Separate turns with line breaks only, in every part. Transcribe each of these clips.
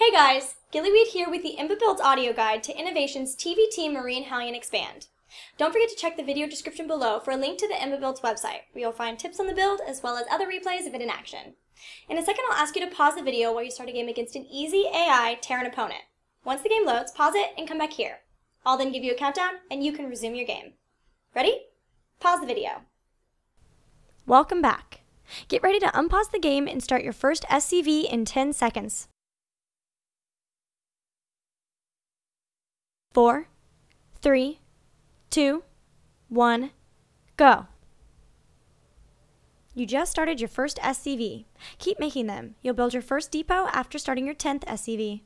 Hey guys, Gillyweed here with the IMBAbuilds audio guide to INnoVation's TvT Marine Hellion Expand. Don't forget to check the video description below for a link to the IMBAbuilds website, where you'll find tips on the build as well as other replays of it in action. In a second, I'll ask you to pause the video while you start a game against an easy AI Terran opponent. Once the game loads, pause it and come back here. I'll then give you a countdown and you can resume your game. Ready? Pause the video. Welcome back. Get ready to unpause the game and start your first SCV in 10 seconds. 4, 3, 2, 1, go. You just started your first SCV. Keep making them. You'll build your first depot after starting your 10th SCV.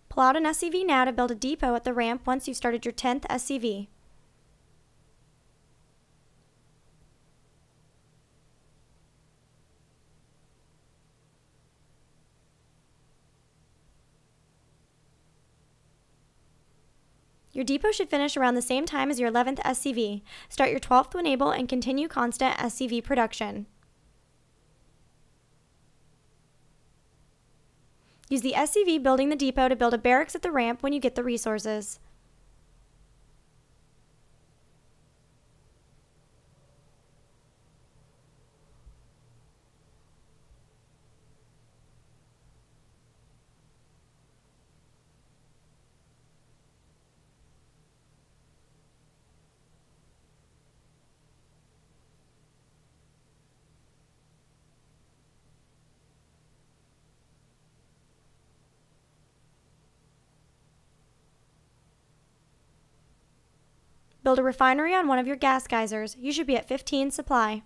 Pull out an SCV now to build a depot at the ramp once you've started your 10th SCV. Your depot should finish around the same time as your 11th SCV. Start your 12th to enable and continue constant SCV production. Use the SCV building the depot to build a barracks at the ramp when you get the resources. Build a refinery on one of your gas geysers. You should be at 15 supply.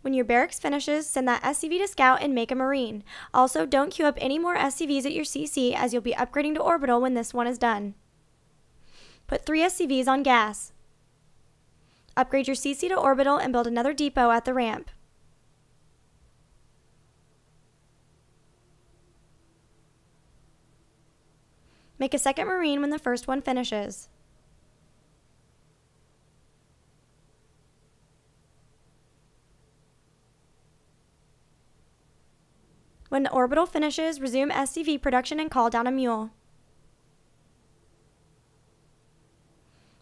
When your barracks finishes, send that SCV to scout and make a marine. Also, don't queue up any more SCVs at your CC, as you'll be upgrading to orbital when this one is done. Put 3 SCVs on gas. Upgrade your CC to orbital and build another depot at the ramp. Make a second marine when the first one finishes. When the orbital finishes, resume SCV production and call down a mule.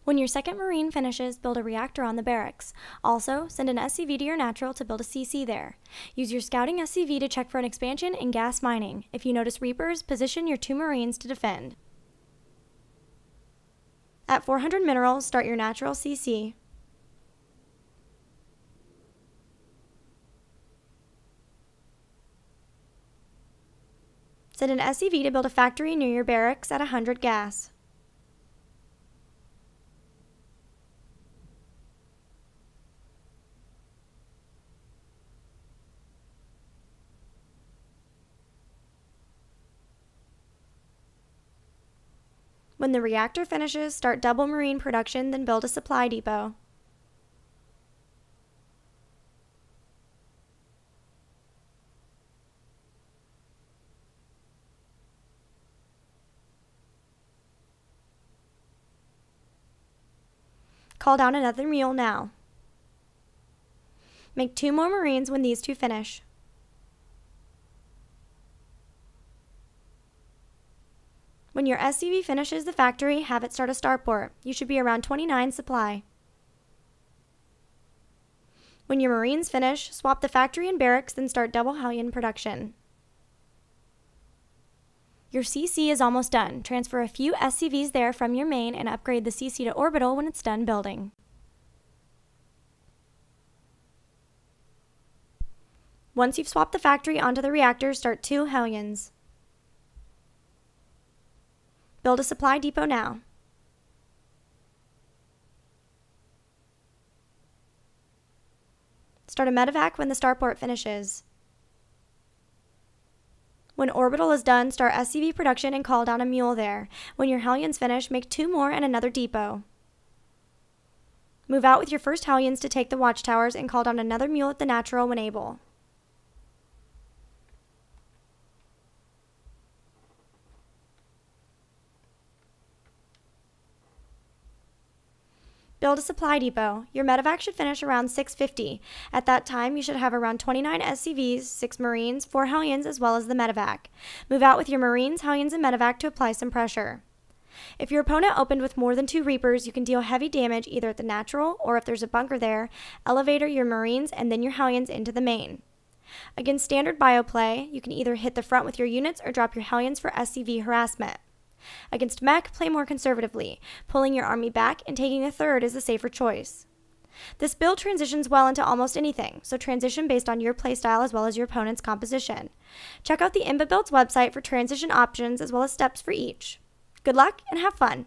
When your second marine finishes, build a reactor on the barracks. Also, send an SCV to your natural to build a CC there. Use your scouting SCV to check for an expansion in gas mining. If you notice reapers, position your 2 marines to defend. At 400 minerals, start your natural CC. Send an SCV to build a factory near your barracks at 100 gas. When the reactor finishes, start double marine production, then build a supply depot. Call down another mule now. Make 2 more marines when these 2 finish. When your SCV finishes the factory, have it start a starport. You should be around 29 supply. When your marines finish, swap the factory and barracks, then start double Hellion production. Your CC is almost done. Transfer a few SCVs there from your main and upgrade the CC to orbital when it's done building. Once you've swapped the factory onto the reactor, start 2 Hellions. Build a supply depot now. Start a medevac when the starport finishes. When Orbital is done, start SCV production and call down a mule there. When your Hellions finish, make 2 more and another depot. Move out with your first Hellions to take the watchtowers and call down another mule at the natural when able. Build a supply depot. Your medevac should finish around 650. At that time, you should have around 29 SCVs, 6 Marines, 4 Hellions, as well as the medevac. Move out with your Marines, Hellions, and medevac to apply some pressure. If your opponent opened with more than 2 Reapers, you can deal heavy damage either at the natural or if there's a bunker there, elevator your Marines and then your Hellions into the main. Against standard bioplay, you can either hit the front with your units or drop your Hellions for SCV harassment. Against mech, play more conservatively. Pulling your army back and taking a third is the safer choice. This build transitions well into almost anything, so transition based on your playstyle as well as your opponent's composition. Check out the IMBAbuilds website for transition options as well as steps for each. Good luck and have fun!